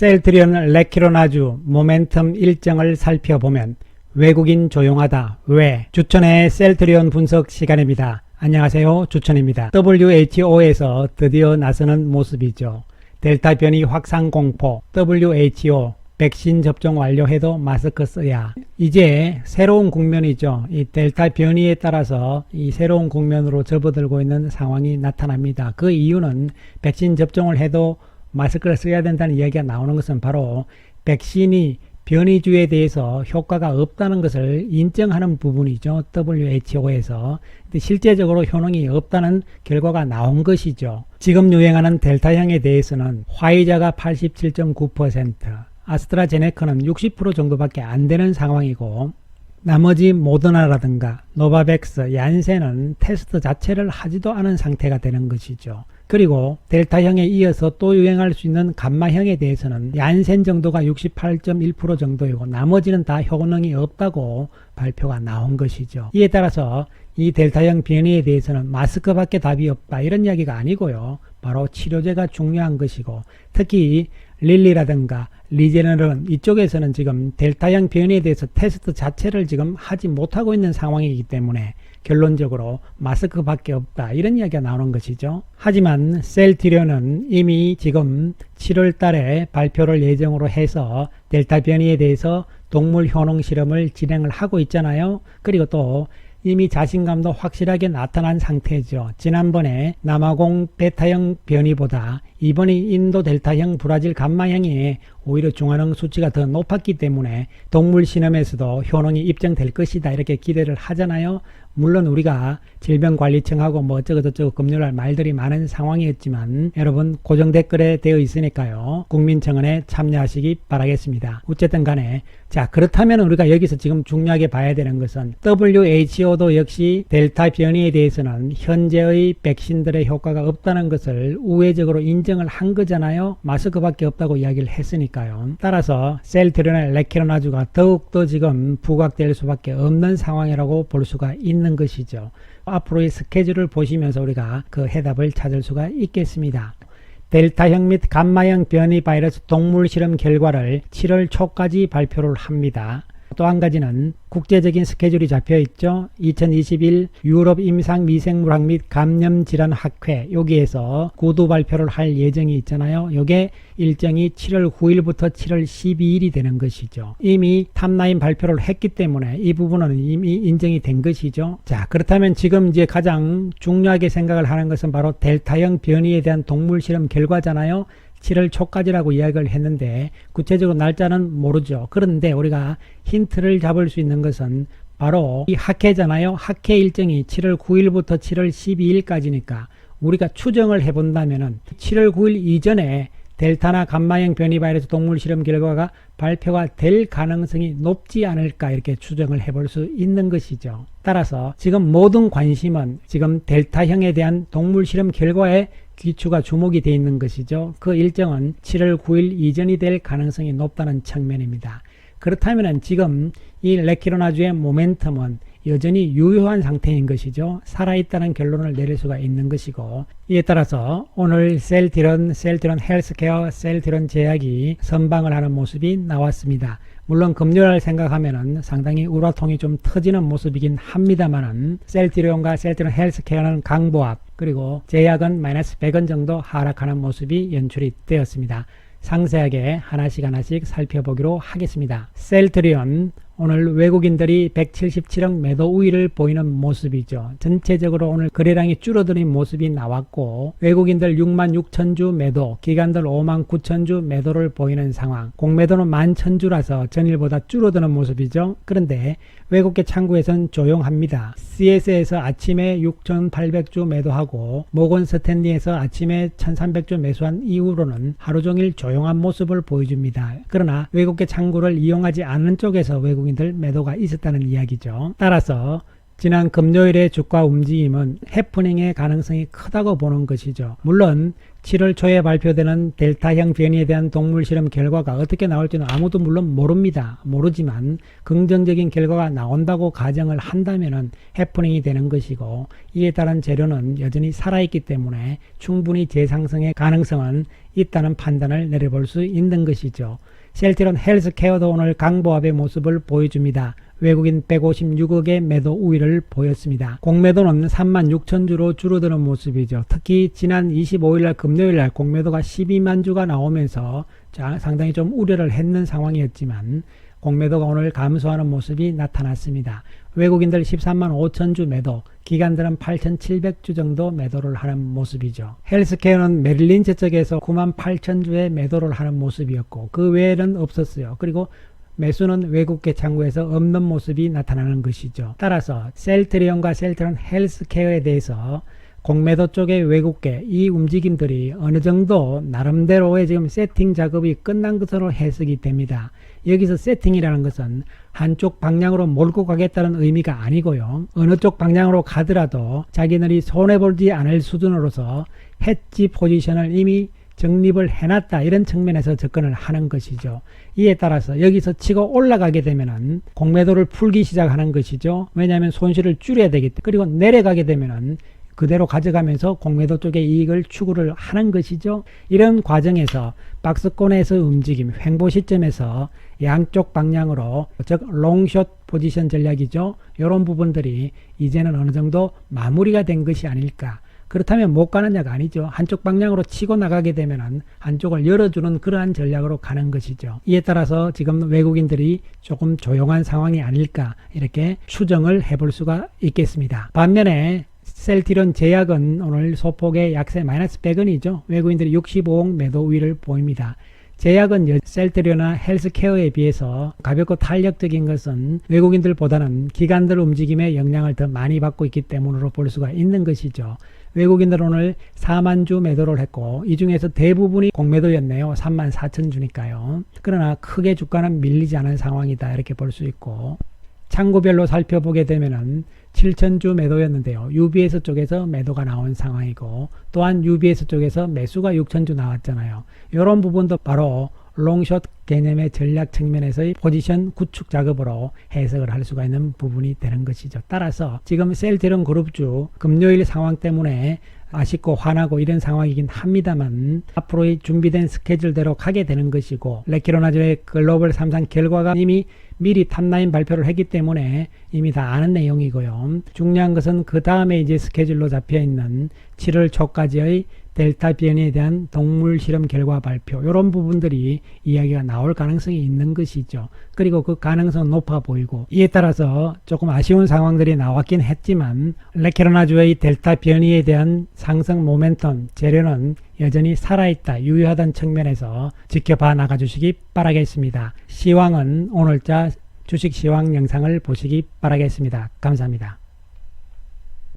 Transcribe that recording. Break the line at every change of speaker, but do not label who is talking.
셀트리온 레키로나주 모멘텀 일정을 살펴보면 외국인 조용하다. 왜? 주천의 셀트리온 분석 시간입니다. 안녕하세요. 주천입니다. WHO에서 드디어 나서는 모습이죠. 델타 변이 확산 공포. WHO 백신 접종 완료해도 마스크 써야. 이제 새로운 국면이죠. 이 델타 변이에 따라서 이 새로운 국면으로 접어들고 있는 상황이 나타납니다. 그 이유는 백신 접종을 해도 마스크를 써야 된다는 이야기가 나오는 것은 바로 백신이 변이주에 대해서 효과가 없다는 것을 인정하는 부분이죠. WHO에서. 실제적으로 효능이 없다는 결과가 나온 것이죠. 지금 유행하는 델타형에 대해서는 화이자가 87.9%, 아스트라제네카는 60% 정도밖에 안 되는 상황이고, 나머지 모더나라든가 노바백스, 얀센은 테스트 자체를 하지도 않은 상태가 되는 것이죠. 그리고 델타형에 이어서 또 유행할 수 있는 감마형에 대해서는 얀센 정도가 68.1% 정도이고 나머지는 다 효능이 없다고 발표가 나온 것이죠. 이에 따라서 이 델타형 변이에 대해서는 마스크밖에 답이 없다 이런 이야기가 아니고요. 바로 치료제가 중요한 것이고, 특히 릴리라든가 리제너런 이쪽에서는 지금 델타형 변이에 대해서 테스트 자체를 지금 하지 못하고 있는 상황이기 때문에 결론적으로 마스크밖에 없다 이런 이야기가 나오는 것이죠. 하지만 셀트리온은 이미 지금 7월 달에 발표를 예정으로 해서 델타 변이에 대해서 동물 효능 실험을 진행을 하고 있잖아요. 그리고 또 이미 자신감도 확실하게 나타난 상태죠. 지난번에 남아공 베타형 변이보다 이번에 인도 델타형 브라질 감마형이 오히려 중화능 수치가 더 높았기 때문에 동물 실험에서도 효능이 입증될 것이다 이렇게 기대를 하잖아요. 물론 우리가 질병관리청하고 뭐 어쩌고저쩌고 금요일날 말들이 많은 상황이었지만 여러분 고정 댓글에 되어 있으니까요. 국민청원에 참여하시기 바라겠습니다. 어쨌든 간에 자, 그렇다면 우리가 여기서 지금 중요하게 봐야 되는 것은 WHO도 역시 델타 변이에 대해서는 현재의 백신들의 효과가 없다는 것을 우회적으로 인정을 한 거잖아요. 마스크밖에 없다고 이야기를 했으니까요. 따라서 셀트리온 레키로나주가 더욱더 지금 부각될 수밖에 없는 상황이라고 볼 수가 있는 것이죠. 앞으로의 스케줄을 보시면서 우리가 그 해답을 찾을 수가 있겠습니다. 델타형 및 감마형 변이 바이러스 동물 실험 결과를 7월 초까지 발표를 합니다. 또 한 가지는 국제적인 스케줄이 잡혀 있죠. 2021 유럽 임상미생물학 및 감염질환학회 여기에서 구두 발표를 할 예정이 있잖아요. 요게 일정이 7월 9일부터 7월 12일이 되는 것이죠. 이미 탑라인 발표를 했기 때문에 이 부분은 이미 인정이 된 것이죠. 자, 그렇다면 지금 이제 가장 중요하게 생각을 하는 것은 바로 델타형 변이에 대한 동물 실험 결과잖아요. 7월 초까지라고 이야기를 했는데 구체적으로 날짜는 모르죠. 그런데 우리가 힌트를 잡을 수 있는 것은 바로 이 학회잖아요. 학회 일정이 7월 9일부터 7월 12일까지니까 우리가 추정을 해본다면은 7월 9일 이전에 델타나 감마형 변이 바이러스 동물 실험 결과가 발표가 될 가능성이 높지 않을까 이렇게 추정을 해볼 수 있는 것이죠. 따라서 지금 모든 관심은 지금 델타형에 대한 동물 실험 결과에 귀추가 주목이 되어 있는 것이죠. 그 일정은 7월 9일 이전이 될 가능성이 높다는 측면입니다. 그렇다면 지금 이 레키로나주의 모멘텀은 여전히 유효한 상태인 것이죠. 살아있다는 결론을 내릴 수가 있는 것이고, 이에 따라서 오늘 셀트리온 헬스케어, 셀트리온 제약이 선방을 하는 모습이 나왔습니다. 물론 금요일 생각하면은 상당히 우라통이 좀 터지는 모습이긴 합니다만은 셀트리온과 셀트리온 헬스케어는 강보합, 그리고 제약은 마이너스 100원 정도 하락하는 모습이 연출이 되었습니다. 상세하게 하나씩 살펴보기로 하겠습니다. 셀트리온 오늘 외국인들이 177억 매도 우위를 보이는 모습이죠. 전체적으로 오늘 거래량이 줄어드는 모습이 나왔고, 외국인들 6만 6천 주 매도, 기관들 5만 9천 주 매도를 보이는 상황, 공매도는 11,000주라서 전일보다 줄어드는 모습이죠. 그런데 외국계 창구에서는 조용합니다. CS에서 아침에 6,800주 매도하고 모건 스탠리에서 아침에 1,300주 매수한 이후로는 하루 종일 조용한 모습을 보여줍니다. 그러나 외국계 창구를 이용하지 않는 쪽에서 외국인들 매도가 있었다는 이야기죠. 따라서 지난 금요일의 주가 움직임은 해프닝의 가능성이 크다고 보는 것이죠. 물론 7월 초에 발표되는 델타형 변이에 대한 동물 실험 결과가 어떻게 나올지는 아무도 물론 모릅니다. 모르지만 긍정적인 결과가 나온다고 가정을 한다면은 해프닝이 되는 것이고, 이에 따른 재료는 여전히 살아있기 때문에 충분히 재상승의 가능성은 있다는 판단을 내려볼 수 있는 것이죠. 셀트리온 헬스케어도 오늘 강보합의 모습을 보여줍니다. 외국인 156억의 매도 우위를 보였습니다. 공매도는 36,000주로 줄어드는 모습이죠. 특히 지난 25일날 금요일날 공매도가 12만 주가 나오면서 상당히 좀 우려를 했는 상황이었지만 공매도가 오늘 감소하는 모습이 나타났습니다. 외국인들 13만 5천 주 매도, 기관들은 8,700주 정도 매도를 하는 모습이죠. 헬스케어는 메릴린치 쪽에서 9만 8천 주의 매도를 하는 모습이었고, 그 외에는 없었어요. 그리고 매수는 외국계 창구에서 없는 모습이 나타나는 것이죠. 따라서 셀트리온과 셀트리온 헬스케어에 대해서 공매도 쪽의 외국계 이 움직임들이 어느 정도 나름대로의 지금 세팅 작업이 끝난 것으로 해석이 됩니다. 여기서 세팅이라는 것은 한쪽 방향으로 몰고 가겠다는 의미가 아니고요. 어느 쪽 방향으로 가더라도 자기들이 손해보지 않을 수준으로서 해지 포지션을 이미 정립을 해놨다, 이런 측면에서 접근을 하는 것이죠. 이에 따라서 여기서 치고 올라가게 되면은 공매도를 풀기 시작하는 것이죠. 왜냐하면 손실을 줄여야 되기 때문에. 그리고 내려가게 되면은 그대로 가져가면서 공매도 쪽의 이익을 추구를 하는 것이죠. 이런 과정에서 박스권에서 움직임, 횡보 시점에서 양쪽 방향으로, 즉 롱숏 포지션 전략이죠. 이런 부분들이 이제는 어느 정도 마무리가 된 것이 아닐까. 그렇다면 못 가느냐가 아니죠. 한쪽 방향으로 치고 나가게 되면 한쪽을 열어주는 그러한 전략으로 가는 것이죠. 이에 따라서 지금 외국인들이 조금 조용한 상황이 아닐까, 이렇게 추정을 해볼 수가 있겠습니다. 반면에 셀트리온 제약은 오늘 소폭의 약세 마이너스 100원이죠. 외국인들이 65억 매도 우위를 보입니다. 제약은 셀트리온이나 헬스케어에 비해서 가볍고 탄력적인 것은 외국인들보다는 기관들 움직임에 영향을 더 많이 받고 있기 때문으로 볼 수가 있는 것이죠. 외국인들은 오늘 4만 주 매도를 했고, 이 중에서 대부분이 공매도였네요. 3만 4천 주니까요. 그러나 크게 주가는 밀리지 않은 상황이다, 이렇게 볼 수 있고, 창구별로 살펴보게 되면은 7,000주 매도였는데요. UBS 쪽에서 매도가 나온 상황이고, 또한 UBS 쪽에서 매수가 6,000주 나왔잖아요. 이런 부분도 바로 롱숏 개념의 전략 측면에서의 포지션 구축 작업으로 해석을 할 수가 있는 부분이 되는 것이죠. 따라서 지금 셀트리온 그룹주 금요일 상황 때문에 아쉽고 화나고 이런 상황이긴 합니다만, 앞으로의 준비된 스케줄대로 가게 되는 것이고, 레키로나주의 글로벌 3상 결과가 이미 미리 탑라인 발표를 했기 때문에 이미 다 아는 내용이고요. 중요한 것은 그 다음에 이제 스케줄로 잡혀 있는 7월 초까지의 델타 변이에 대한 동물 실험 결과 발표, 이런 부분들이 이야기가 나올 가능성이 있는 것이죠. 그리고 그 가능성은 높아 보이고, 이에 따라서 조금 아쉬운 상황들이 나왔긴 했지만 레키로나주의 델타 변이에 대한 상승 모멘텀 재료는 여전히 살아있다, 유효하다는 측면에서 지켜봐 나가주시기 바라겠습니다. 시황은 오늘자 주식 시황 영상을 보시기 바라겠습니다. 감사합니다.